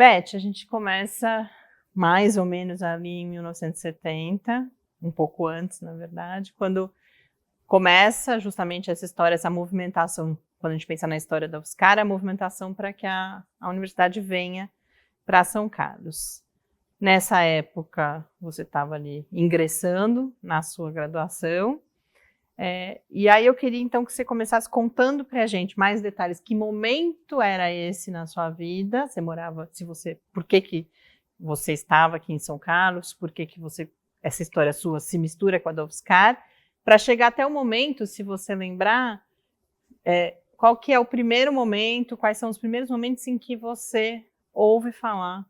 Beth, a gente começa mais ou menos ali em 1970, um pouco antes, na verdade, quando começa justamente essa história, essa movimentação, quando a gente pensa na história da UFSCar, a movimentação para que a universidade venha para São Carlos. Nessa época, você estava ali ingressando na sua graduação, e aí eu queria então que você começasse contando para a gente mais detalhes, que momento era esse na sua vida, você morava, por que você estava aqui em São Carlos, por que essa história sua se mistura com a da UFSCar, para chegar até o momento, se você lembrar, qual que é o primeiro momento, quais são os primeiros momentos em que você ouve falar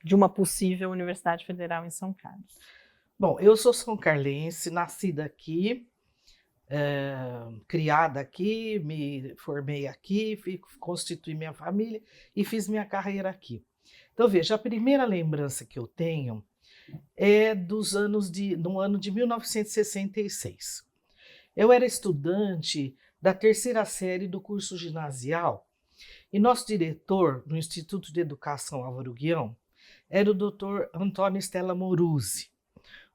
de uma possível Universidade Federal em São Carlos. Bom, eu sou são carlense, nascida aqui, criada aqui, me formei aqui, constituí minha família e fiz minha carreira aqui. Então, veja, a primeira lembrança que eu tenho é do ano de 1966. Eu era estudante da terceira série do curso ginasial e nosso diretor do Instituto de Educação Álvaro Guião era o Dr. Antônio Stella Moruzzi,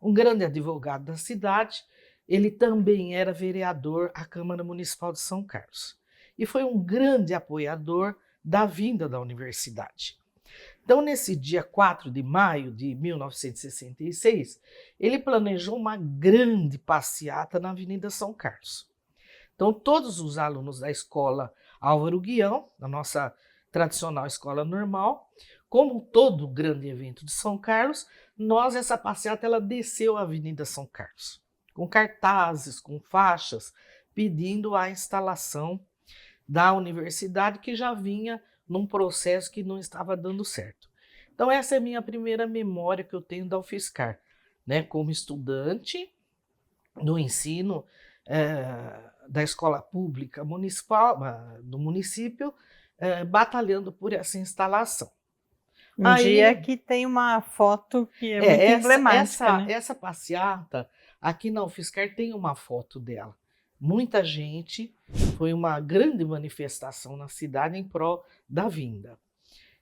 um grande advogado da cidade. Ele também era vereador à Câmara Municipal de São Carlos e foi um grande apoiador da vinda da universidade. Então, nesse dia 4 de maio de 1966, ele planejou uma grande passeata na Avenida São Carlos. Então, todos os alunos da escola Álvaro Guião, da nossa tradicional escola normal, como todo grande evento de São Carlos, essa passeata, ela desceu a Avenida São Carlos, com cartazes, com faixas, pedindo a instalação da universidade, que já vinha num processo que não estava dando certo. Então, essa é a minha primeira memória que eu tenho da UFSCar, né, como estudante no ensino da escola pública municipal, do município, batalhando por essa instalação. Um dia que tem uma foto que é muito emblemática, né? Essa passeata, aqui na UFSCar tem uma foto dela. Muita gente, foi uma grande manifestação na cidade em prol da vinda.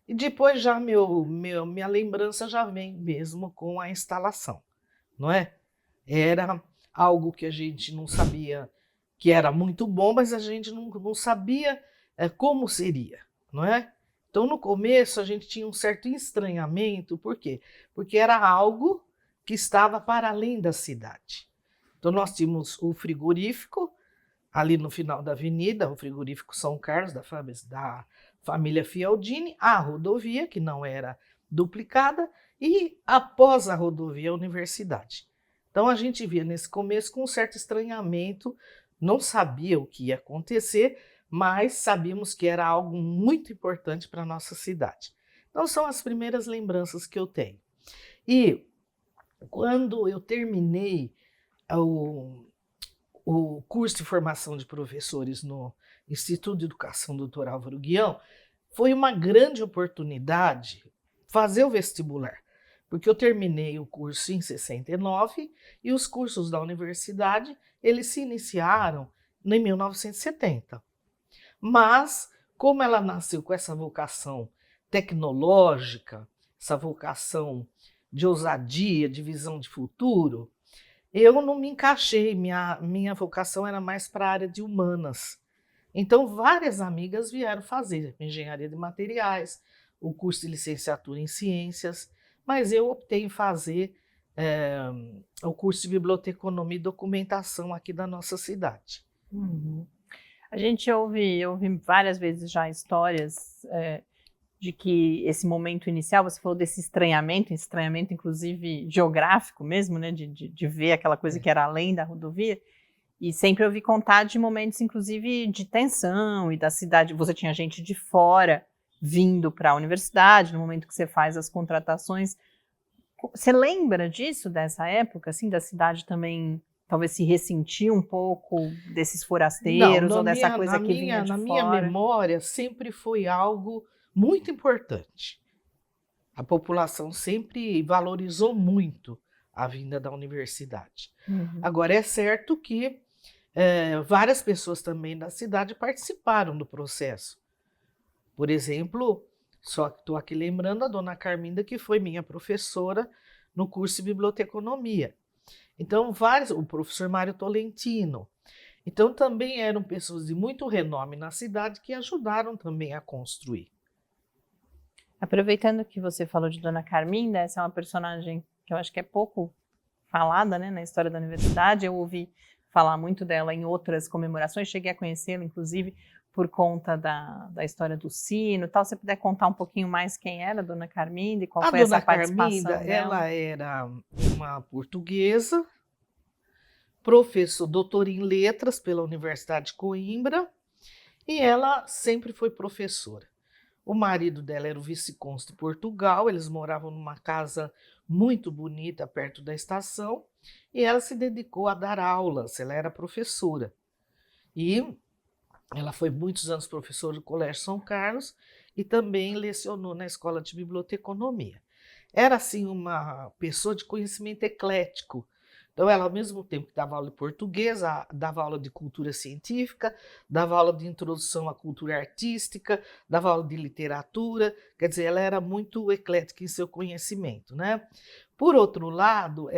E depois já minha lembrança já vem mesmo com a instalação, não é? Era algo que a gente não sabia que era muito bom, mas a gente não sabia como seria, não é? Então, no começo, a gente tinha um certo estranhamento. Por quê? Porque era algo que estava para além da cidade. Então, nós tínhamos o frigorífico, ali no final da avenida, o frigorífico São Carlos, da família Fialdini, a rodovia, que não era duplicada, e após a rodovia, a universidade. Então, a gente via nesse começo com um certo estranhamento, não sabia o que ia acontecer, mas sabíamos que era algo muito importante para a nossa cidade. Então, são as primeiras lembranças que eu tenho. E quando eu terminei o curso de formação de professores no Instituto de Educação Dr. Álvaro Guião, foi uma grande oportunidade fazer o vestibular, porque eu terminei o curso em 69 e os cursos da universidade, eles se iniciaram em 1970. Mas, como ela nasceu com essa vocação tecnológica, essa vocação de ousadia, de visão de futuro, eu não me encaixei, minha vocação era mais para a área de humanas. Então, várias amigas vieram fazer engenharia de materiais, o curso de licenciatura em ciências, mas eu optei em fazer o curso de biblioteconomia e documentação aqui da nossa cidade. Uhum. A gente ouve várias vezes já histórias de que esse momento inicial, você falou desse estranhamento inclusive geográfico mesmo, né, de ver aquela coisa que era além da rodovia, e sempre ouvi contar de momentos inclusive de tensão e da cidade, você tinha gente de fora vindo para a universidade, no momento que você faz as contratações. Você lembra disso, dessa época, assim, da cidade também talvez se ressentir um pouco desses forasteiros ou dessa coisa que vinha de fora? Na minha memória sempre foi algo muito importante. A população sempre valorizou muito a vinda da universidade. Uhum. Agora, é certo que várias pessoas também da cidade participaram do processo. Por exemplo, Só que estou aqui lembrando a dona Carminda, que foi minha professora no curso de biblioteconomia. Então, o professor Mário Tolentino. Então, também eram pessoas de muito renome na cidade que ajudaram também a construir. Aproveitando que você falou de Dona Carminda, essa é uma personagem que eu acho que é pouco falada, né, na história da universidade. Eu ouvi falar muito dela em outras comemorações, cheguei a conhecê-la, inclusive, por conta da história do sino e tal. Se você puder contar um pouquinho mais quem era a Dona Carminda e qual A foi essa dona participação Carminda, dela. ela era uma portuguesa, professor, doutora em letras pela Universidade de Coimbra, e ela sempre foi professora. O marido dela era o vice-cônsul de Portugal, eles moravam numa casa muito bonita perto da estação, e ela se dedicou a dar aulas, ela era professora. E ela foi muitos anos professora do Colégio São Carlos e também lecionou na Escola de Biblioteconomia. Era, assim, uma pessoa de conhecimento eclético. Então, ela, ao mesmo tempo que dava aula de português, dava aula de cultura científica, dava aula de introdução à cultura artística, dava aula de literatura, quer dizer, ela era muito eclética em seu conhecimento, né? Por outro lado,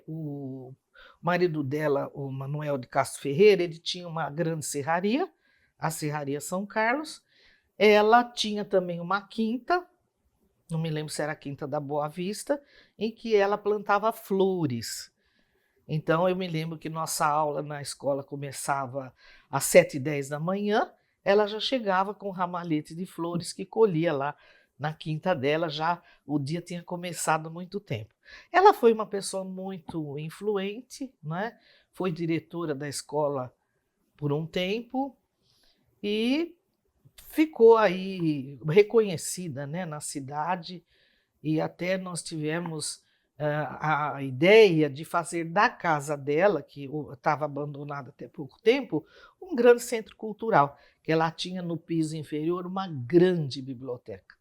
o marido dela, o Manuel de Castro Ferreira, ele tinha uma grande serraria, a Serraria São Carlos. Ela tinha também uma quinta, não me lembro se era a Quinta da Boa Vista, em que ela plantava flores. Então, eu me lembro que nossa aula na escola começava às 7h10 da manhã, ela já chegava com um ramalhete de flores que colhia lá na quinta dela, já o dia tinha começado há muito tempo. Ela foi uma pessoa muito influente, né? Foi diretora da escola por um tempo e ficou aí reconhecida, né, na cidade, e até nós tivemos a ideia de fazer da casa dela, que estava abandonada até pouco tempo, um grande centro cultural, que ela tinha no piso inferior uma grande biblioteca.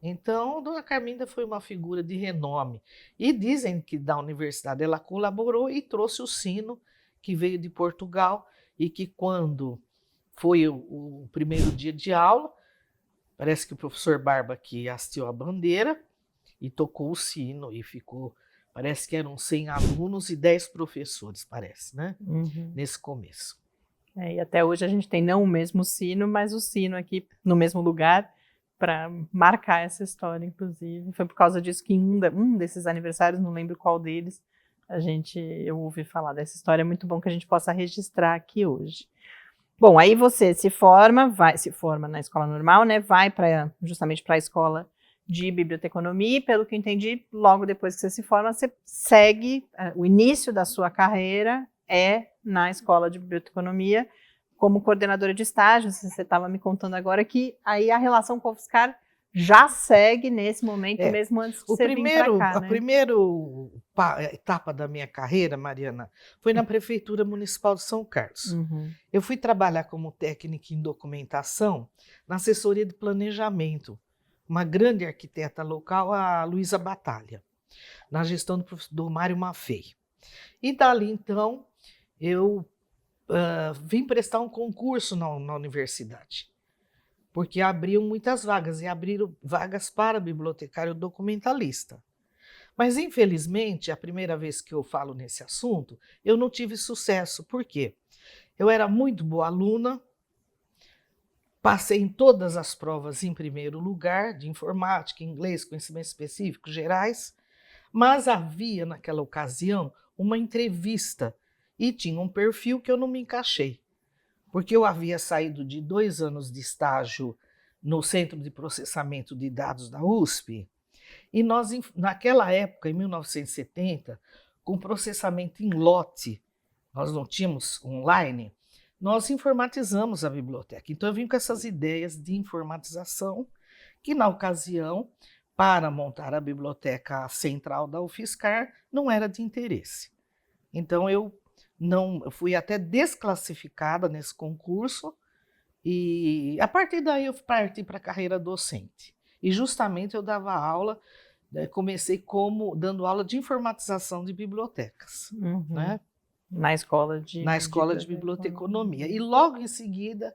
Então, Dona Carminda foi uma figura de renome. E dizem que da universidade ela colaborou e trouxe o sino, que veio de Portugal, e que quando foi o primeiro dia de aula, parece que o professor Barba que hasteou a bandeira e tocou o sino e ficou, parece que eram 100 alunos e 10 professores, parece, né? Nesse começo. E até hoje a gente tem não o mesmo sino, mas o sino aqui no mesmo lugar para marcar essa história, inclusive. Foi por causa disso que em um desses aniversários, não lembro qual deles, eu ouvi falar dessa história. É muito bom que a gente possa registrar aqui hoje. Bom, aí você se forma na escola normal, né? Vai justamente para a escola de biblioteconomia, e pelo que eu entendi, logo depois que você se forma, você segue, o início da sua carreira é na escola de biblioteconomia, como coordenadora de estágio. Você estava me contando agora que aí a relação com o UFSCar já segue nesse momento, mesmo antes de você vir para cá, né? A primeira etapa da minha carreira, Mariana, foi na Prefeitura Municipal de São Carlos. Eu fui trabalhar como técnica em documentação na assessoria de planejamento, uma grande arquiteta local, a Luísa Batalha, na gestão do Mário Maffei. E dali, então, eu vim prestar um concurso na universidade, porque abriam muitas vagas, e abriram vagas para bibliotecário documentalista. Mas, infelizmente, a primeira vez que eu falo nesse assunto, eu não tive sucesso. Por quê? Eu era muito boa aluna, passei em todas as provas em primeiro lugar, de informática, inglês, conhecimentos específicos, gerais, mas havia, naquela ocasião, uma entrevista e tinha um perfil que eu não me encaixei, porque eu havia saído de 2 anos de estágio no Centro de Processamento de Dados da USP, e nós, naquela época, em 1970, com processamento em lote, nós não tínhamos online, nós informatizamos a biblioteca. Então, eu vim com essas ideias de informatização, que na ocasião, para montar a biblioteca central da UFSCar, não era de interesse. Então, eu fui até desclassificada nesse concurso, e a partir daí eu parti para a carreira docente. E justamente eu dava aula, comecei dando aula de informatização de bibliotecas, né? Na escola de Biblioteconomia. E logo em seguida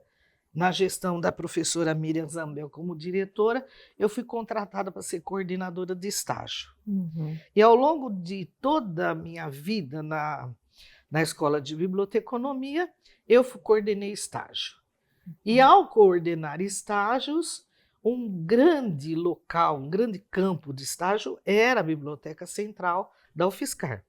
na gestão da professora Miriam Zambel como diretora, eu fui contratada para ser coordenadora de estágio. E ao longo de toda a minha vida na escola de biblioteconomia, eu coordenei estágio. E ao coordenar estágios, um grande local, um grande campo de estágio era a Biblioteca Central da UFSCar.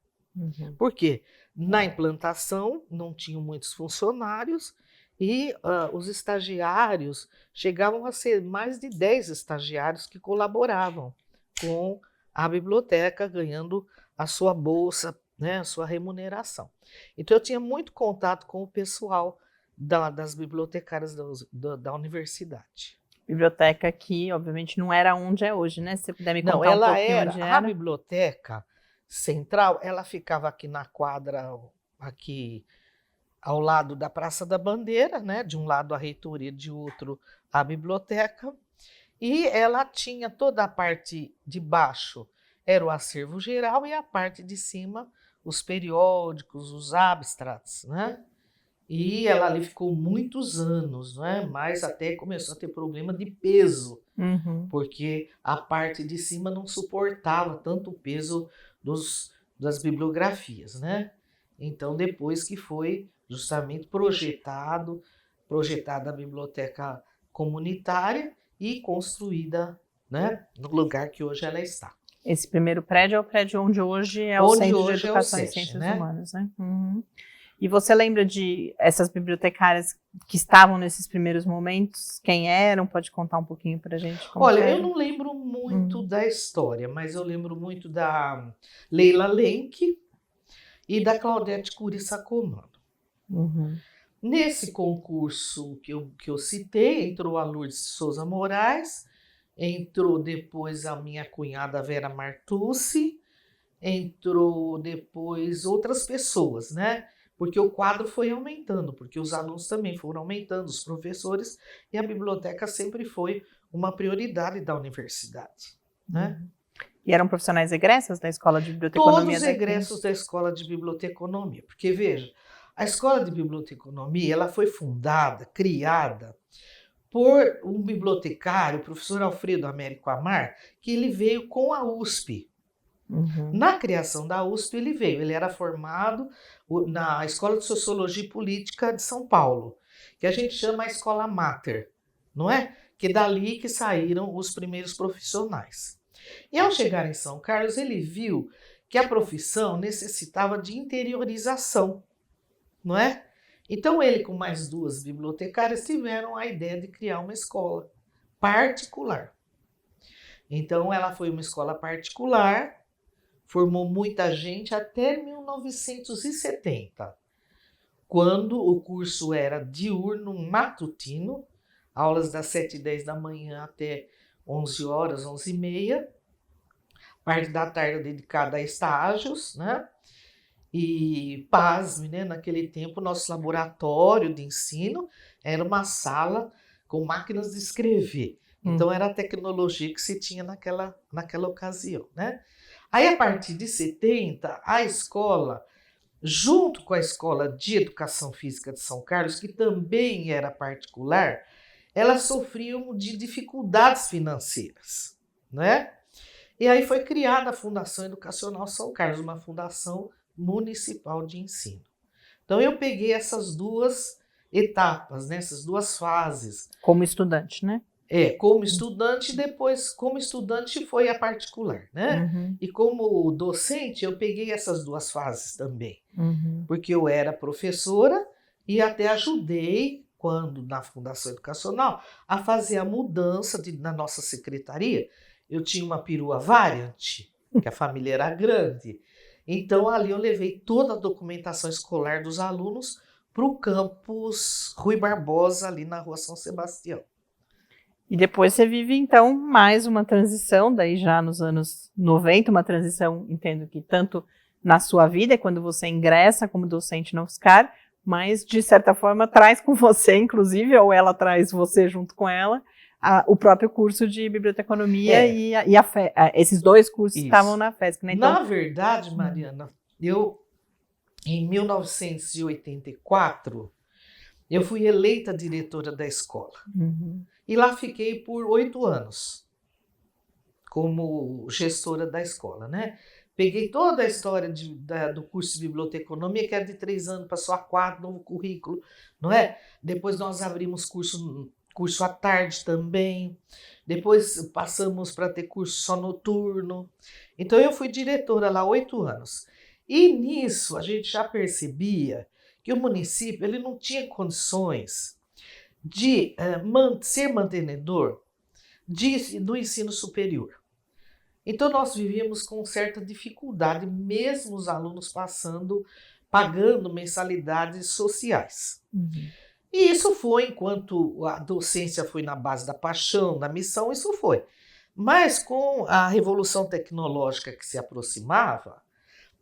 Por quê? Na implantação não tinham muitos funcionários e os estagiários chegavam a ser mais de 10 estagiários que colaboravam com a biblioteca, ganhando a sua bolsa, né, a sua remuneração. Então eu tinha muito contato com o pessoal das bibliotecárias da universidade. Biblioteca que, obviamente, não era onde é hoje, né? Se você puder me contar Não, um pouquinho onde era. A biblioteca central, ela ficava aqui na quadra, aqui ao lado da Praça da Bandeira, né? De um lado a reitoria, de outro a biblioteca. E ela tinha toda a parte de baixo, era o acervo geral, e a parte de cima, os periódicos, os abstracts, né? E ela ali ficou muitos anos, né? Mas até começou a ter problema de peso, porque a parte de cima não suportava tanto o peso das bibliografias, né? Então, depois que foi justamente projetada a biblioteca comunitária e construída, né, no lugar que hoje ela está. Esse primeiro prédio é o prédio onde hoje é o Centro de Educação e Ciências Humanas, né? E você lembra de essas bibliotecárias que estavam nesses primeiros momentos? Quem eram? Pode contar um pouquinho para a gente? Olha, eu não lembro muito da história, mas eu lembro muito da Leila Lenk e da Claudete Cury Sacomano. Nesse concurso que eu citei, entrou a Lourdes Souza Moraes, entrou depois a minha cunhada Vera Martucci, entrou depois outras pessoas, né? Porque o quadro foi aumentando, porque os alunos também foram aumentando, os professores, e a biblioteca sempre foi uma prioridade da universidade, né? E eram profissionais egressos da Escola de Biblioteconomia? Todos egressos da Escola de Biblioteconomia, porque veja, a Escola de Biblioteconomia, ela foi fundada, criada por um bibliotecário, o professor Alfredo Américo Amar, que ele veio com a USP. Na criação da USP ele era formado na Escola de Sociologia e Política de São Paulo, que a gente chama a Escola Mater, não é? Que é dali que saíram os primeiros profissionais. E ao chegar em São Carlos, ele viu que a profissão necessitava de interiorização, não é? Então ele, com mais 2 bibliotecárias, tiveram a ideia de criar uma escola particular. Então ela foi uma escola particular, formou muita gente até 1970, quando o curso era diurno, matutino, aulas das 7h10 da manhã até 11 horas, 11h30, parte da tarde dedicada a estágios, né? E, pasme, né? Naquele tempo, nosso laboratório de ensino era uma sala com máquinas de escrever. Então, era a tecnologia que se tinha naquela ocasião, né? Aí, a partir de 70, a escola, junto com a Escola de Educação Física de São Carlos, que também era particular, elas sofriam de dificuldades financeiras, né? E aí foi criada a Fundação Educacional São Carlos, uma fundação municipal de ensino. Então eu peguei essas 2 etapas, né, essas 2 fases. Como estudante, né? Como estudante, depois como estudante foi a particular, né? E como docente eu peguei essas 2 fases também, porque eu era professora e até ajudei, quando na Fundação Educacional, a fazer a mudança na nossa secretaria. Eu tinha uma perua variante, que a família era grande. Então, ali eu levei toda a documentação escolar dos alunos para o campus Rui Barbosa, ali na Rua São Sebastião. E depois você vive, então, mais uma transição, daí já nos anos 90, uma transição, entendo que tanto na sua vida, quando você ingressa como docente na UFSCar, mas, de certa forma, traz com você, inclusive, ou ela traz você junto com ela, o próprio curso de biblioteconomia e esses 2 cursos estavam na FESC, né? Então, na verdade, Mariana, eu, em 1984, Eu fui eleita diretora da escola. Uhum. E lá fiquei por 8 anos como gestora da escola, né? Peguei toda a história do curso de biblioteconomia, que era de 3 anos, passou a 4, novo currículo, não é? Depois nós abrimos curso à tarde também. Depois passamos para ter curso só noturno. Então eu fui diretora lá 8 anos. E nisso a gente já percebia que o município ele não tinha condições de ser mantenedor do ensino superior. Então nós vivíamos com certa dificuldade, mesmo os alunos pagando mensalidades sociais. Uhum. E isso foi, enquanto a docência foi na base da paixão, da missão, isso foi. Mas com a revolução tecnológica que se aproximava,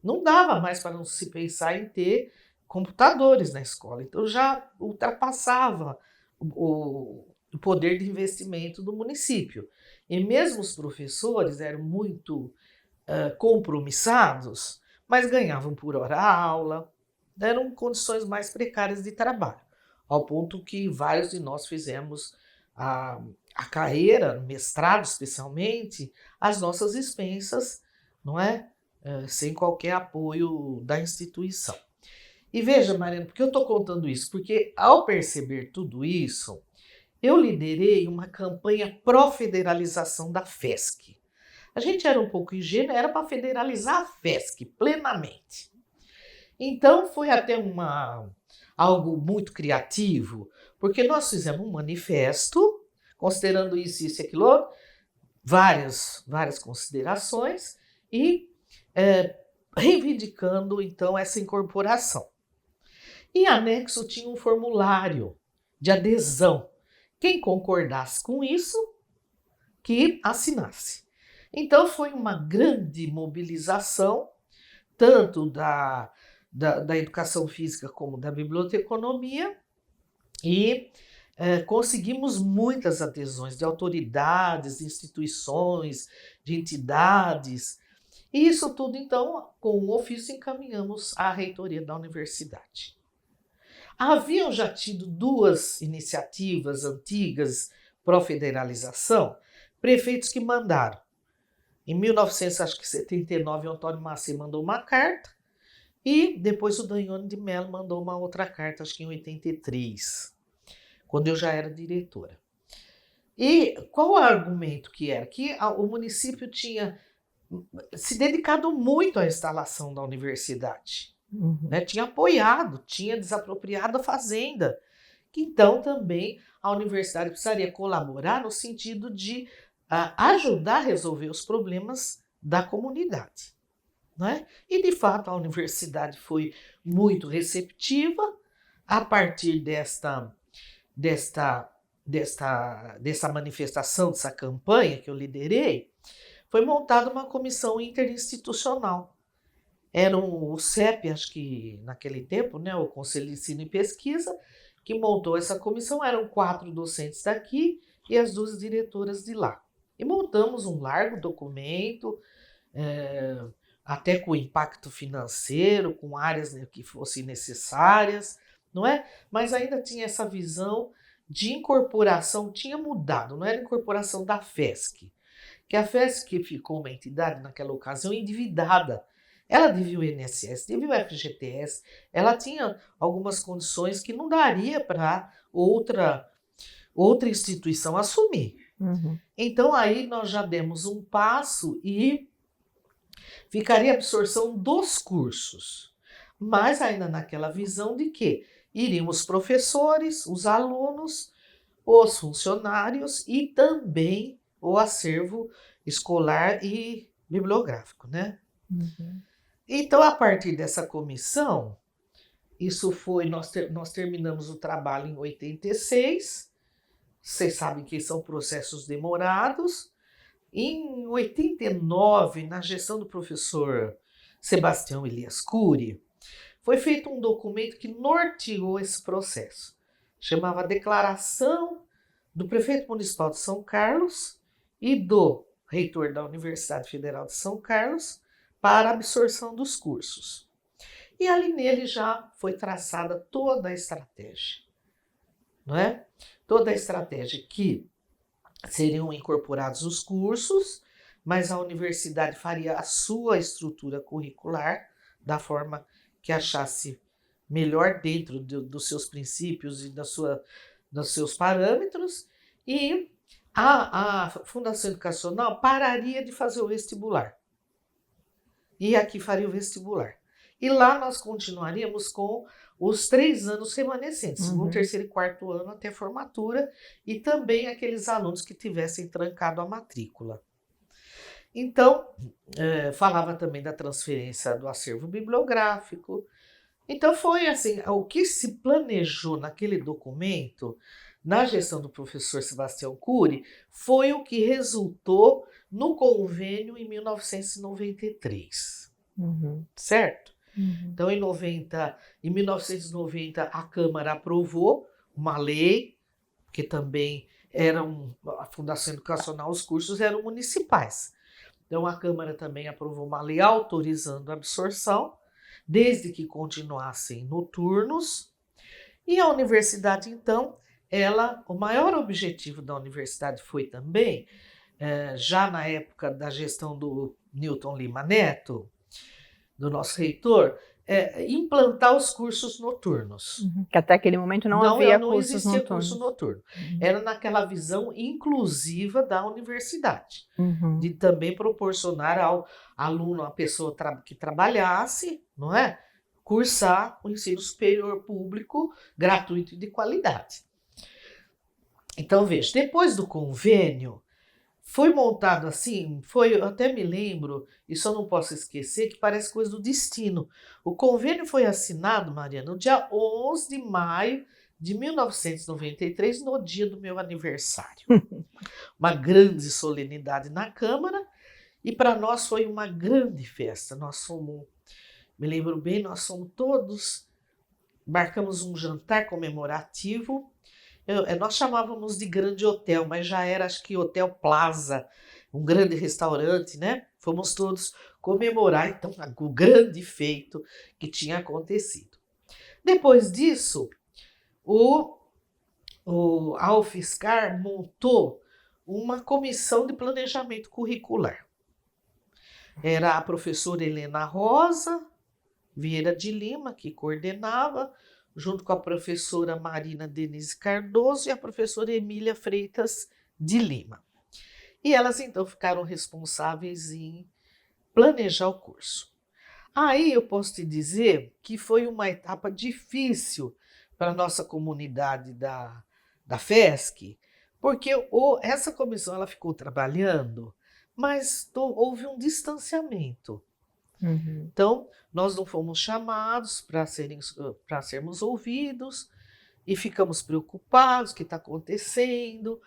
não dava mais para não se pensar em ter computadores na escola. Então já ultrapassava o poder de investimento do município. E mesmo os professores eram muito compromissados, mas ganhavam por hora aula, eram condições mais precárias de trabalho, ao ponto que vários de nós fizemos a carreira, mestrado especialmente, às nossas expensas, não é? Sem qualquer apoio da instituição. E veja, Mariana, por que eu estou contando isso? Porque ao perceber tudo isso, eu liderei uma campanha pró-federalização da FESC. A gente era um pouco ingênuo, era para federalizar a FESC plenamente. Então foi até algo muito criativo, porque nós fizemos um manifesto, considerando isso e aquilo, várias considerações, e reivindicando então essa incorporação. Em anexo tinha um formulário de adesão. Quem concordasse com isso, que assinasse. Então foi uma grande mobilização, tanto da educação física como da biblioteconomia, e conseguimos muitas adesões de autoridades, de instituições, de entidades. E isso tudo, então, com o ofício, encaminhamos à reitoria da universidade. Haviam já tido 2 iniciativas antigas pró-federalização, prefeitos que mandaram. Em 1979, o Antônio Maci mandou uma carta e depois o Danhone de Mello mandou uma outra carta, acho que em 83, quando eu já era diretora. E qual o argumento que era? Que o município tinha se dedicado muito à instalação da universidade. Uhum. Né? Tinha apoiado, tinha desapropriado a fazenda. Então, também a universidade precisaria colaborar no sentido de ajudar a resolver os problemas da comunidade. Né? E, de fato, a universidade foi muito receptiva. A partir desta manifestação, dessa campanha que eu liderei, foi montada uma comissão interinstitucional. Era o CEP, acho que naquele tempo, né, o Conselho de Ensino e Pesquisa, que montou essa comissão. Eram 4 docentes daqui e as 2 diretoras de lá. E montamos um largo documento, até com impacto financeiro, com áreas que fossem necessárias, não é? Mas ainda tinha essa visão de incorporação, tinha mudado, não era incorporação da FESC, que a FESC ficou uma entidade naquela ocasião endividada. Ela devia o INSS, devia o FGTS, ela tinha algumas condições que não daria para outra instituição assumir. Uhum. Então aí nós já demos um passo e ficaria a absorção dos cursos, mas ainda naquela visão de que iriam os professores, os alunos, os funcionários e também o acervo escolar e bibliográfico, né? Uhum. Então, a partir dessa comissão, isso foi, nós terminamos o trabalho em 86, vocês sabem que são processos demorados. Em 89, na gestão do professor Sebastião Elias Cury, foi feito um documento que norteou esse processo. Chamava Declaração do Prefeito Municipal de São Carlos e do reitor da Universidade Federal de São Carlos para a absorção dos cursos. E ali nele já foi traçada toda a estratégia. não é? Toda a estratégia que seriam incorporados os cursos, mas a universidade faria a sua estrutura curricular da forma que achasse melhor dentro dos seus princípios e dos seus parâmetros, e a Fundação Educacional pararia de fazer o vestibular. E aqui faria o vestibular. E lá nós continuaríamos com os 3 anos remanescentes, segundo, terceiro e quarto ano até formatura, e também aqueles alunos que tivessem trancado a matrícula. Então, falava também da transferência do acervo bibliográfico. Então foi assim, o que se planejou naquele documento, na gestão do professor Sebastião Cury, foi o que resultou no convênio em 1993, certo? Então, em 1990, a Câmara aprovou uma lei, que também a Fundação Educacional, os cursos eram municipais. Então, a Câmara também aprovou uma lei autorizando a absorção, desde que continuassem noturnos. E a universidade, então, o maior objetivo da universidade foi também, já na época da gestão do Newton Lima Neto, do nosso reitor, implantar os cursos noturnos. Que até aquele momento não havia não cursos existia noturnos. curso noturno. Era naquela visão inclusiva da universidade, de também proporcionar ao aluno, a pessoa que trabalhasse, não é? Cursar o ensino superior público gratuito e de qualidade. Então, veja, depois do convênio, foi montado assim, eu até me lembro, e só não posso esquecer, que parece coisa do destino. O convênio foi assinado, Mariana, no dia 11 de maio de 1993, no dia do meu aniversário. Uma grande solenidade na Câmara, e para nós foi uma grande festa. Me lembro bem, nós fomos todos, marcamos um jantar comemorativo. Nós chamávamos de grande hotel, mas já era, acho que, Hotel Plaza, um grande restaurante, né? Fomos todos comemorar, então, o grande feito que tinha acontecido. Depois disso, a UFSCar montou uma comissão de planejamento curricular. Era a professora Helena Rosa Vieira de Lima, que coordenava, junto com a professora Marina Denise Cardoso e a professora Emília Freitas de Lima. E elas, então, ficaram responsáveis em planejar o curso. Aí eu posso te dizer que foi uma etapa difícil para a nossa comunidade da FESC, porque essa comissão ela ficou trabalhando, mas houve um distanciamento. Então, nós não fomos chamados para sermos ouvidos e ficamos preocupados, o que está acontecendo,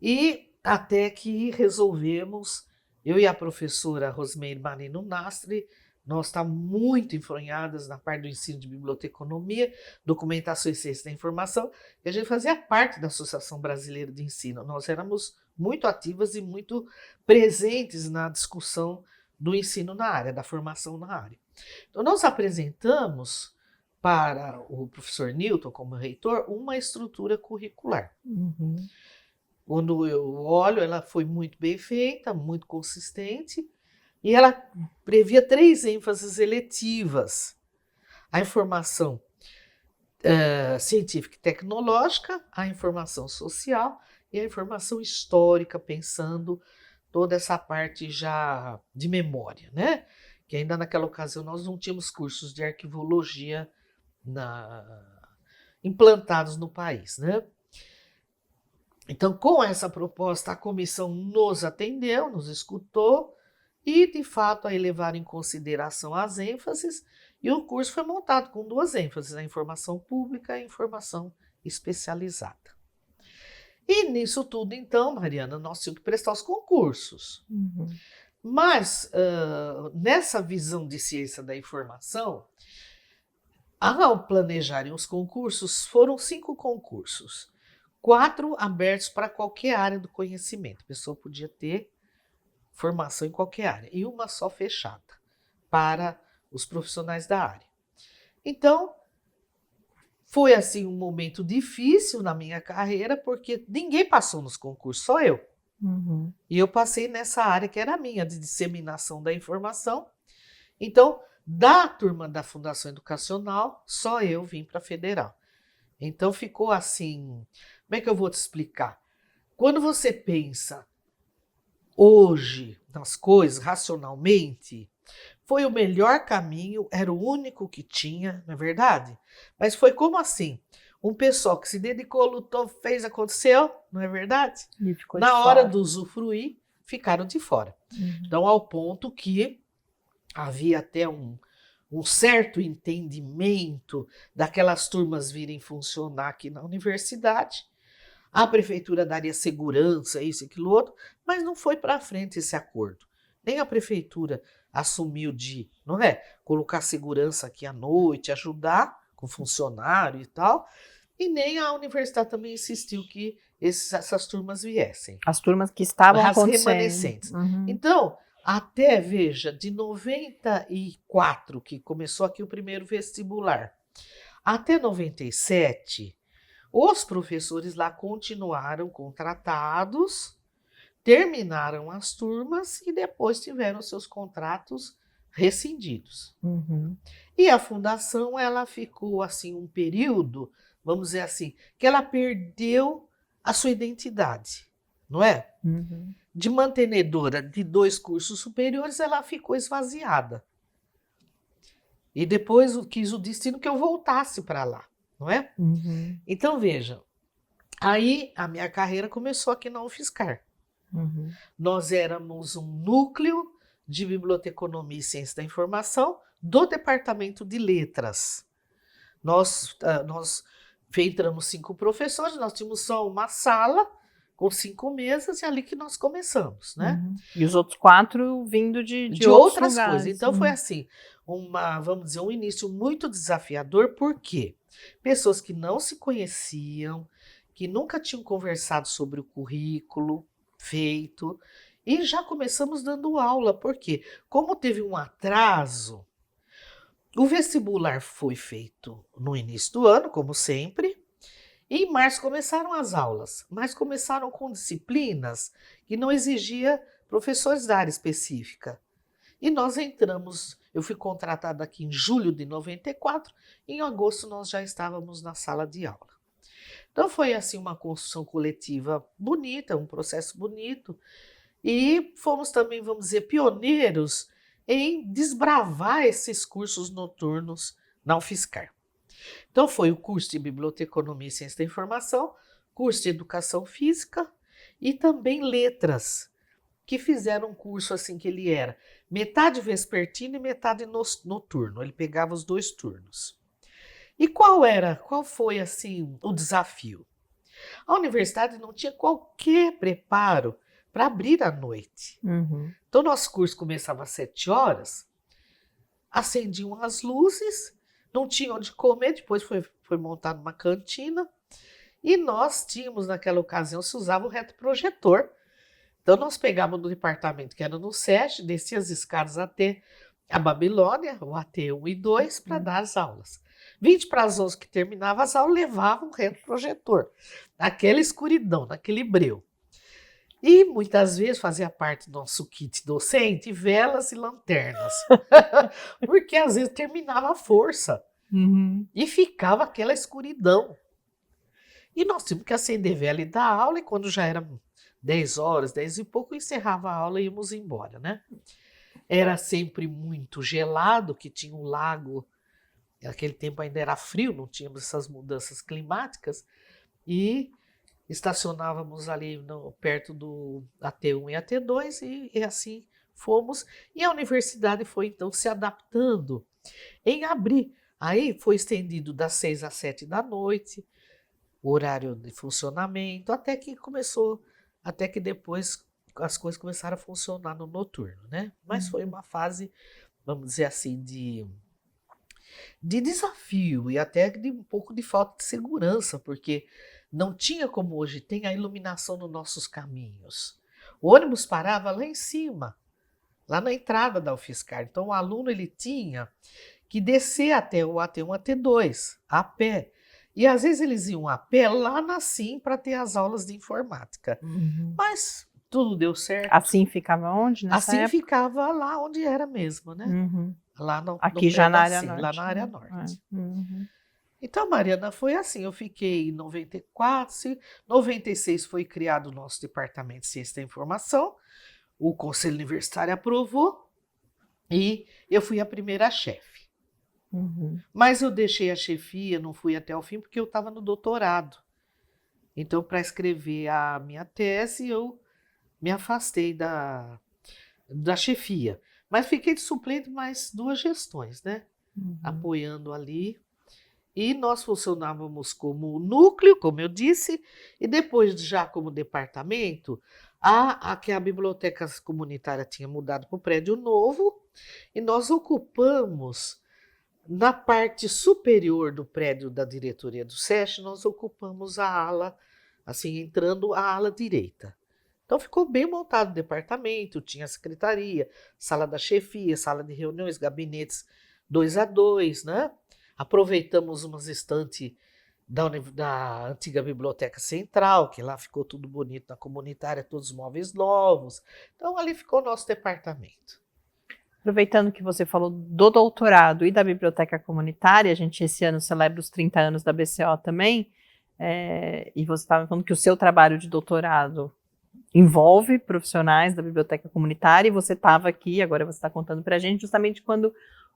e até que resolvemos, eu e a professora Rosmeire Marino Nastre, nós estamos muito enfronhadas na parte do ensino de biblioteconomia, documentação e ciência da informação, e a gente fazia parte da Associação Brasileira de Ensino. Nós éramos muito ativas e muito presentes na discussão do ensino na área, da formação na área. Então, nós apresentamos para o professor Newton, como reitor, uma estrutura curricular. Quando eu olho, ela foi muito bem feita, muito consistente, e ela previa 3 ênfases eletivas: a informação científica e tecnológica, a informação social e a informação histórica, pensando toda essa parte já de memória, né? Que ainda naquela ocasião nós não tínhamos cursos de arquivologia implantados no país, né? Então, com essa proposta, a comissão nos atendeu, nos escutou e, de fato, aí levaram em consideração as ênfases, e o curso foi montado com 2 ênfases: a informação pública e a informação especializada. E nisso tudo, então, Mariana, nós tínhamos que prestar os concursos. Mas, nessa visão de ciência da informação, ao planejarem os concursos, foram 5 concursos. 4 abertos para qualquer área do conhecimento. A pessoa podia ter formação em qualquer área. E uma só fechada para os profissionais da área. Então, Foi assim um momento difícil na minha carreira, porque ninguém passou nos concursos, só eu. Uhum. E eu passei nessa área que era minha, de disseminação da informação. Então, da turma da Fundação Educacional, só eu vim para a Federal. Então ficou assim, como é que eu vou te explicar? Quando você pensa hoje nas coisas racionalmente, foi o melhor caminho, era o único que tinha, não é verdade? Mas foi como assim? Um pessoal que se dedicou, lutou, fez, aconteceu, não é verdade? E ficou de Na hora fora. do usufruir, ficaram de fora. Uhum. Então, ao ponto que havia até um certo entendimento daquelas turmas virem funcionar aqui na universidade. A prefeitura daria segurança, isso e aquilo outro, mas não foi para frente esse acordo. Nem a prefeitura assumiu de, não é, colocar segurança aqui à noite, ajudar com funcionário e tal, e nem a universidade também insistiu que essas turmas viessem. As turmas que estavam As acontecendo. remanescentes. Uhum. Então, até, veja, de 94, que começou aqui o primeiro vestibular, até 97, os professores lá continuaram contratados, terminaram as turmas e depois tiveram seus contratos rescindidos. Uhum. E a fundação, ela ficou assim um período, vamos dizer assim, que ela perdeu a sua identidade, não é? Uhum. De mantenedora de 2 cursos superiores, ela ficou esvaziada. E depois quis o destino que eu voltasse para lá, não é? Uhum. Então, veja, aí a minha carreira começou aqui na UFSCar. Uhum. Nós éramos um núcleo de biblioteconomia e ciência da informação do departamento de letras. Nós entramos 5 professores, nós tínhamos só uma sala com 5 mesas e é ali que nós começamos, né? Uhum. E os outros 4 vindo de De outros outras lugares. coisas. Então foi assim, vamos dizer, um início muito desafiador, porque pessoas que não se conheciam, que nunca tinham conversado sobre o currículo feito, e já começamos dando aula, porque como teve um atraso, o vestibular foi feito no início do ano, como sempre, e em março começaram as aulas, mas começaram com disciplinas que não exigia professores da área específica. E nós entramos, eu fui contratada aqui em julho de 94, e em agosto nós já estávamos na sala de aula. Então foi assim uma construção coletiva bonita, um processo bonito, e fomos também, vamos dizer, pioneiros em desbravar esses cursos noturnos na UFSCar. Então foi o curso de Biblioteconomia e Ciência da Informação, curso de Educação Física e também Letras, que fizeram um curso assim que ele era metade vespertino e metade noturno. Ele pegava os 2 turnos. E qual foi assim o desafio? A universidade não tinha qualquer preparo para abrir à noite. Uhum. Então nosso curso começava às 7 horas, acendiam as luzes, não tinha onde comer, depois foi montada uma cantina, e nós tínhamos naquela ocasião, se usava o retroprojetor. Então nós pegávamos no departamento que era no SESC, descia as escadas até a Babilônia, o AT1 e 2, para dar as aulas. 20 para as 11 que terminava as aulas, levavam um retroprojetor, naquela escuridão, naquele breu. E muitas vezes fazia parte do nosso kit docente, velas e lanternas, porque às vezes terminava a força Uhum. e ficava aquela escuridão. E nós tínhamos que acender vela e dar aula, e quando já era 10 horas, 10 e pouco, encerrava a aula e íamos embora, né? Era sempre muito gelado, que tinha um lago, naquele tempo ainda era frio, não tínhamos essas mudanças climáticas, e estacionávamos ali perto do AT1 e AT2, e assim fomos. E a universidade foi então se adaptando em abrir. Aí foi estendido das 6 às 7 da noite, o horário de funcionamento, até que depois as coisas começaram a funcionar no noturno, né? Mas foi uma fase, vamos dizer assim, de desafio e até de um pouco de falta de segurança, porque não tinha como hoje tem a iluminação nos nossos caminhos. O ônibus parava lá em cima, lá na entrada da UFSCar. Então o aluno ele tinha que descer até o AT1, AT2, a pé. E às vezes eles iam a pé lá na Sim para ter as aulas de informática. Mas tudo deu certo. Assim ficava onde nessa Assim época? ficava lá onde era mesmo, né? Lá no Aqui pé já na da área Sim, lá na norte. área norte. Então, Mariana, foi assim, eu fiquei em 94, 96 foi criado o nosso departamento de ciência da informação, o Conselho Universitário aprovou e eu fui a primeira chefe. Mas eu deixei a chefia, não fui até o fim, porque eu estava no doutorado. Então, para escrever a minha tese, eu me afastei da chefia. Mas fiquei de suplente mais 2 gestões, né? Apoiando ali. E nós funcionávamos como núcleo, como eu disse, e depois, já como departamento, que a biblioteca comunitária tinha mudado para o prédio novo, e nós ocupamos, na parte superior do prédio da diretoria do SESC, nós ocupamos a ala, assim, entrando a ala direita. Então ficou bem montado o departamento, tinha secretaria, sala da chefia, sala de reuniões, gabinetes 2 a 2, né? Aproveitamos umas estantes da antiga Biblioteca Central, que lá ficou tudo bonito na comunitária, todos os móveis novos. Então ali ficou o nosso departamento. Aproveitando que você falou do doutorado e da biblioteca comunitária, a gente esse ano celebra os 30 anos da BCO também, e você estava falando que o seu trabalho de doutorado envolve profissionais da biblioteca comunitária, e você estava aqui, agora você está contando para a gente, justamente quando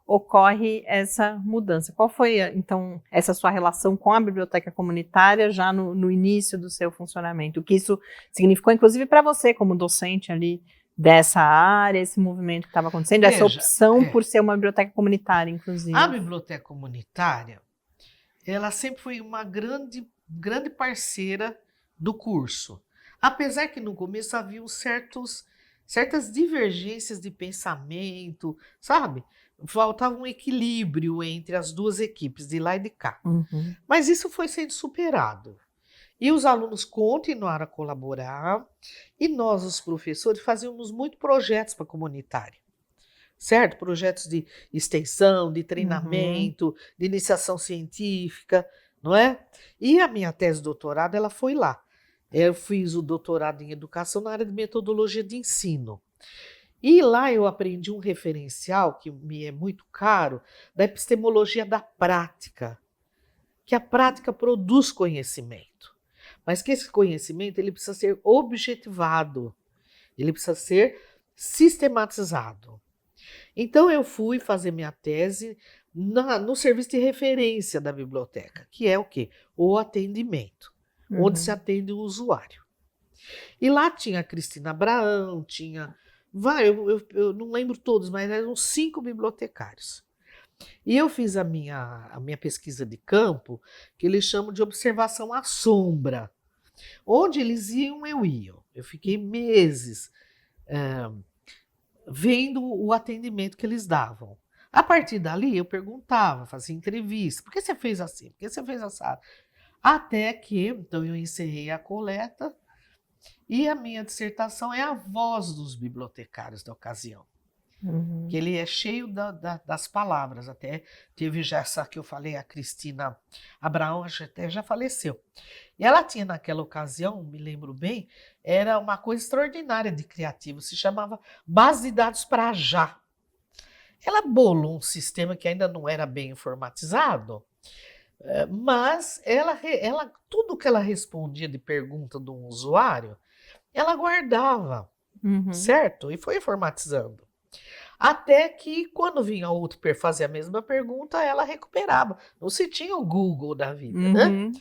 ocorre essa mudança. Qual foi, então, essa sua relação com a biblioteca comunitária já no início do seu funcionamento? O que isso significou, inclusive, para você, como docente ali dessa área, esse movimento que estava acontecendo, essa opção por ser uma biblioteca comunitária, inclusive? A biblioteca comunitária, ela sempre foi uma grande parceira do curso. Apesar que no começo havia certas divergências de pensamento, sabe? Faltava um equilíbrio entre as duas equipes, de lá e de cá. Mas isso foi sendo superado. E os alunos continuaram a colaborar, e nós, os professores, fazíamos muitos projetos para a comunitária. Certo? Projetos de extensão, de treinamento, de iniciação científica, não é? E a minha tese de doutorado, ela foi lá. Eu fiz o doutorado em educação na área de metodologia de ensino. E lá eu aprendi um referencial que me é muito caro, da epistemologia da prática, que a prática produz conhecimento, mas que esse conhecimento ele precisa ser objetivado, ele precisa ser sistematizado. Então eu fui fazer minha tese no serviço de referência da biblioteca, que é o quê? O atendimento, onde se atende o usuário. E lá tinha a Cristina Abraão, tinha... eu não lembro todos, mas eram 5 bibliotecários. E eu fiz a minha pesquisa de campo, que eles chamam de observação à sombra. Onde eles iam, eu ia. Eu fiquei meses vendo o atendimento que eles davam. A partir dali, eu perguntava, fazia entrevista. Por que você fez assim? Por que você fez assado? Até que, então, eu encerrei a coleta e a minha dissertação é a voz dos bibliotecários da ocasião. Que ele é cheio das palavras. Até teve já essa que eu falei, a Cristina Abraão, até já faleceu. E ela tinha naquela ocasião, me lembro bem, era uma coisa extraordinária de criativo, se chamava Base de Dados para Já. Ela bolou um sistema que ainda não era bem informatizado, mas tudo que ela respondia de pergunta de um usuário, ela guardava, certo? E foi informatizando. Até que, quando vinha outro fazer a mesma pergunta, ela recuperava. Não se tinha o Google da vida, né?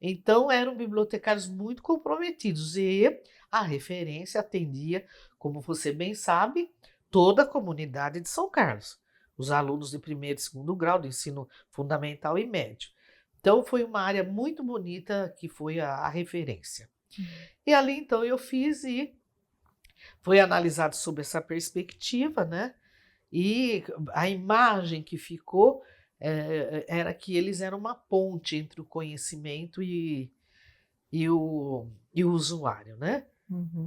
Então, eram bibliotecários muito comprometidos. E a referência atendia, como você bem sabe, toda a comunidade de São Carlos. Os alunos de primeiro e segundo grau, de ensino fundamental e médio. Então, foi uma área muito bonita que foi a referência. E ali, então, eu fiz e foi analisado sob essa perspectiva, né? E a imagem que ficou era que eles eram uma ponte entre o conhecimento e o usuário, né?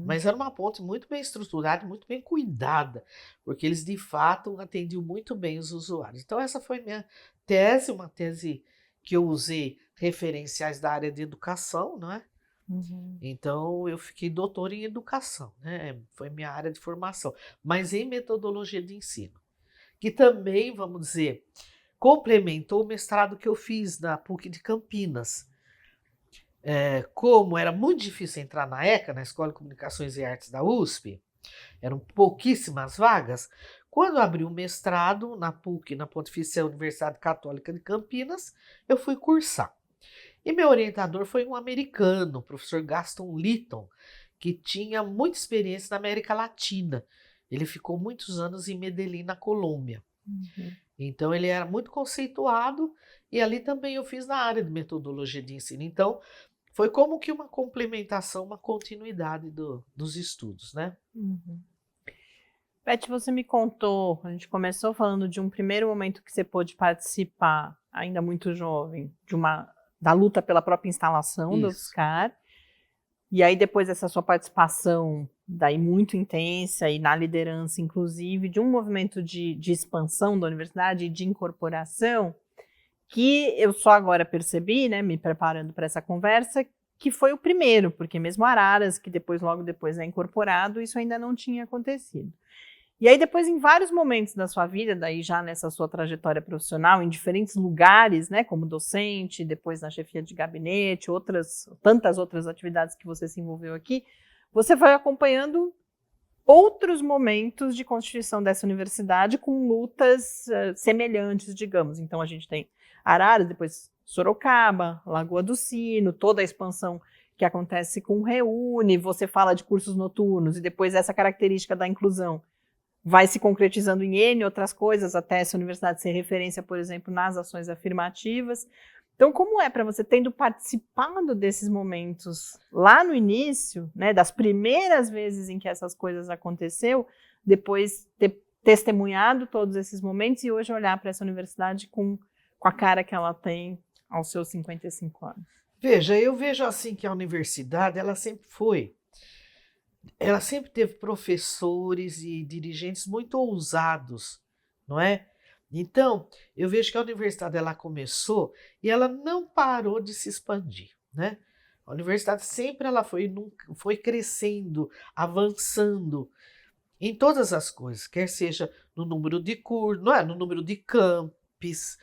Mas era uma ponte muito bem estruturada, muito bem cuidada, porque eles de fato atendiam muito bem os usuários. Então essa foi minha tese, uma tese que eu usei referenciais da área de educação, não é? Então, eu fiquei doutora em educação, né? Foi minha área de formação, mas em metodologia de ensino, que também, vamos dizer, complementou o mestrado que eu fiz na PUC de Campinas. Como era muito difícil entrar na ECA, na Escola de Comunicações e Artes da USP, eram pouquíssimas vagas. Quando abri o mestrado na PUC, na Pontifícia Universidade Católica de Campinas, eu fui cursar. E meu orientador foi um americano, o professor Gaston Litton, que tinha muita experiência na América Latina. Ele ficou muitos anos em Medellín, na Colômbia. Então, ele era muito conceituado e ali também eu fiz na área de metodologia de ensino. Então, foi como que uma complementação, uma continuidade dos estudos, né? Beth, você me contou, a gente começou falando de um primeiro momento que você pôde participar, ainda muito jovem, da luta pela própria instalação do UFSCar, e aí depois dessa sua participação daí muito intensa e na liderança, inclusive, de um movimento de expansão da universidade e de incorporação, que eu só agora percebi, né, me preparando para essa conversa, que foi o primeiro, porque mesmo Araras, que logo depois é incorporado, isso ainda não tinha acontecido. E aí depois, em vários momentos da sua vida, daí já nessa sua trajetória profissional, em diferentes lugares, né, como docente, depois na chefia de gabinete, tantas outras atividades que você se envolveu aqui, você foi acompanhando outros momentos de constituição dessa universidade com lutas semelhantes, digamos. Então a gente tem Araras, depois Sorocaba, Lagoa do Sino, toda a expansão que acontece com o Reúne, você fala de cursos noturnos, e depois essa característica da inclusão vai se concretizando em N outras coisas, até essa universidade ser referência, por exemplo, nas ações afirmativas. Então, como é para você, tendo participado desses momentos lá no início, né, das primeiras vezes em que essas coisas aconteceu, depois ter testemunhado todos esses momentos e hoje olhar para essa universidade com a cara que ela tem aos seus 55 anos? Veja, eu vejo assim que a universidade, ela sempre teve professores e dirigentes muito ousados, não é? Então, eu vejo que a universidade ela começou e ela não parou de se expandir, né? A universidade sempre ela foi crescendo, avançando em todas as coisas, quer seja no número de cursos, não é? No número de campus,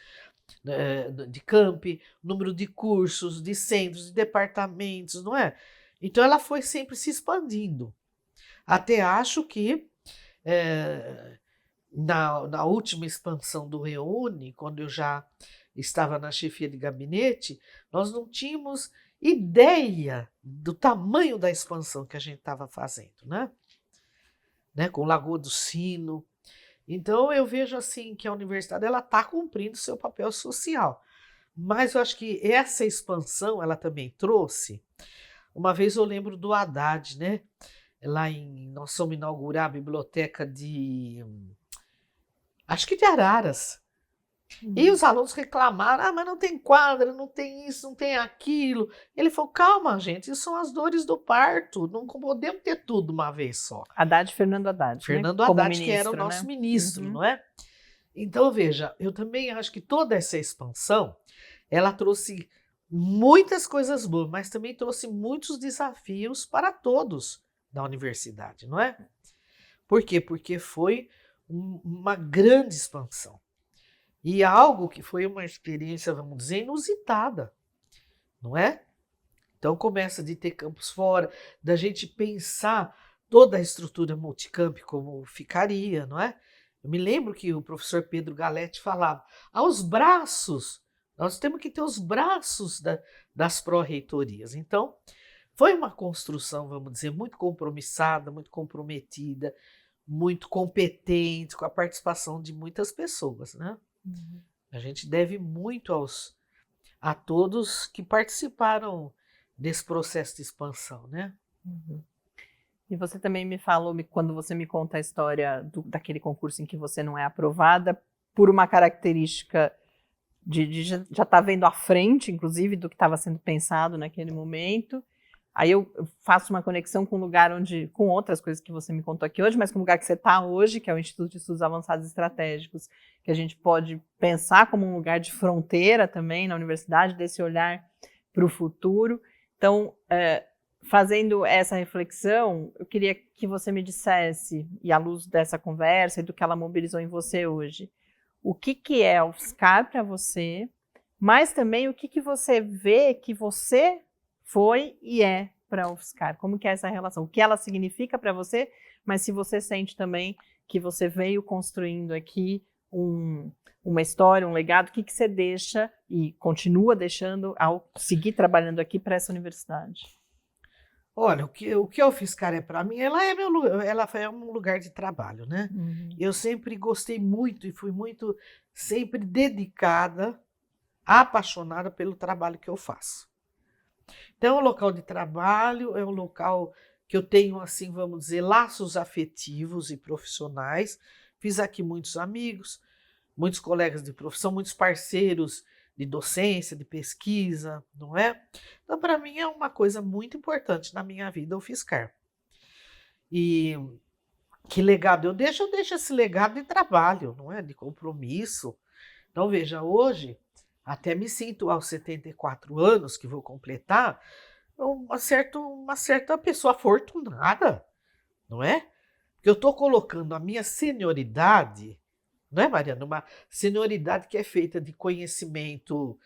número de cursos, de centros, de departamentos, não é? Então ela foi sempre se expandindo. Até acho que na última expansão do Reúne, quando eu já estava na chefia de gabinete, nós não tínhamos ideia do tamanho da expansão que a gente estava fazendo, né? Com Lagoa do Sino. Então eu vejo assim que a universidade ela está cumprindo seu papel social, mas eu acho que essa expansão ela também trouxe. Uma vez eu lembro do Haddad, né? Nós fomos inaugurar a biblioteca acho que de Araras. E os alunos reclamaram, mas não tem quadra, não tem isso, não tem aquilo. Ele falou, calma gente, isso são as dores do parto, não podemos ter tudo uma vez só. Fernando Haddad. Fernando Haddad, que era o nosso ministro, não é? Então, veja, eu também acho que toda essa expansão, ela trouxe muitas coisas boas, mas também trouxe muitos desafios para todos da universidade, não é? Por quê? Porque foi uma grande expansão. E algo que foi uma experiência, vamos dizer, inusitada, não é? Então começa de ter campus fora, da gente pensar toda a estrutura multicamp como ficaria, não é? Eu me lembro que o professor Pedro Galetti falava, aos braços, nós temos que ter os braços das pró-reitorias. Então, foi uma construção, vamos dizer, muito compromissada, muito comprometida, muito competente, com a participação de muitas pessoas, né? A gente deve muito a todos que participaram desse processo de expansão, né? E você também me falou, quando você me conta a história daquele concurso em que você não é aprovada, por uma característica de já estar vendo à frente, inclusive, do que estava sendo pensado naquele momento. Aí eu faço uma conexão com um lugar com outras coisas que você me contou aqui hoje, mas com o lugar que você está hoje, que é o Instituto de Estudos Avançados Estratégicos, que a gente pode pensar como um lugar de fronteira também na universidade, desse olhar para o futuro. Então, fazendo essa reflexão, eu queria que você me dissesse, e à luz dessa conversa e do que ela mobilizou em você hoje, o que é a UFSCar para você, mas também o que você vê que você foi e é para a UFSCar, como que é essa relação, o que ela significa para você, mas se você sente também que você veio construindo aqui uma história, um legado, o que você deixa e continua deixando ao seguir trabalhando aqui para essa universidade? Olha, o que a UFSCar é para mim, ela é um lugar de trabalho, né? Uhum. Eu sempre gostei muito e fui muito, sempre dedicada, apaixonada pelo trabalho que eu faço. Então, é um local de trabalho, é um local que eu tenho, assim, vamos dizer, laços afetivos e profissionais. Fiz aqui muitos amigos, muitos colegas de profissão, muitos parceiros de docência, de pesquisa, não é? Então, para mim, é uma coisa muito importante na minha vida, o UFSCar. E que legado eu deixo? Eu deixo esse legado de trabalho, não é? De compromisso. Então, veja, hoje, até me sinto aos 74 anos, que vou completar, uma certa pessoa afortunada, não é? Porque eu estou colocando a minha senioridade, não é, Mariana? Uma senioridade que é feita de conhecimento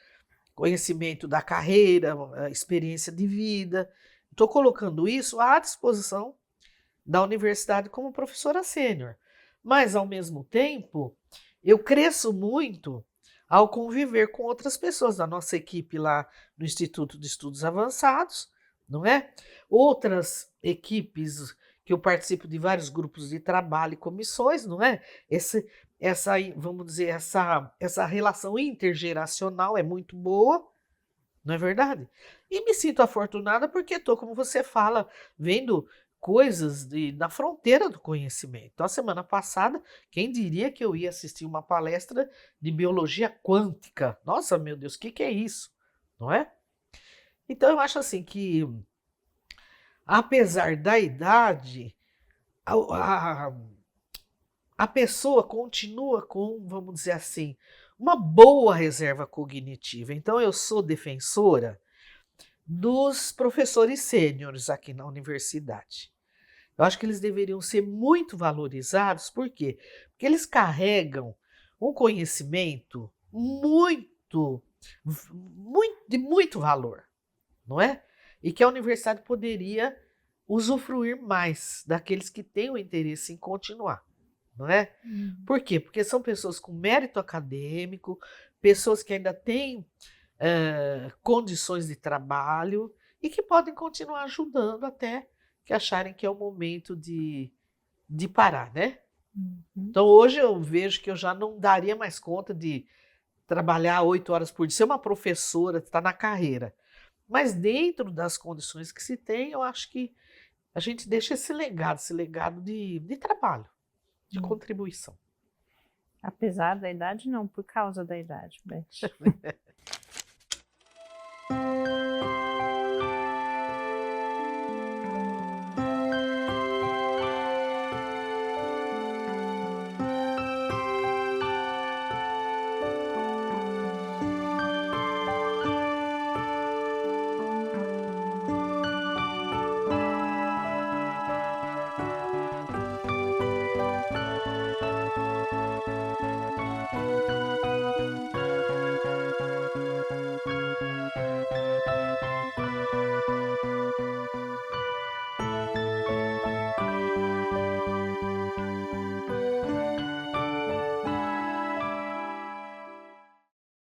da carreira, experiência de vida. Estou colocando isso à disposição da universidade como professora sênior. Mas, ao mesmo tempo, eu cresço muito ao conviver com outras pessoas da nossa equipe lá no Instituto de Estudos Avançados, não é? Outras equipes que eu participo de vários grupos de trabalho e comissões, não é? Vamos dizer, essa relação intergeracional é muito boa, não é verdade? E me sinto afortunada porque estou, como você fala, vendo coisas na fronteira do conhecimento. Então, a semana passada, quem diria que eu ia assistir uma palestra de biologia quântica? Nossa, meu Deus, o que é isso? Não é? Então, eu acho assim que, apesar da idade, a, a, a pessoa continua com, vamos dizer assim, uma boa reserva cognitiva. Então, eu sou defensora dos professores sêniores aqui na universidade. Eu acho que eles deveriam ser muito valorizados, por quê? Porque eles carregam um conhecimento de muito valor, não é? E que a universidade poderia usufruir mais daqueles que têm o interesse em continuar, não é? Por quê? Porque são pessoas com mérito acadêmico, pessoas que ainda têm condições de trabalho e que podem continuar ajudando até que acharem que é o momento de parar, né? Então, hoje eu vejo que eu já não daria mais conta de trabalhar 8 horas por dia, ser uma professora, estar na carreira. Mas dentro das condições que se tem, eu acho que a gente deixa esse legado de trabalho, de contribuição. Apesar da idade, não, por causa da idade, Beth.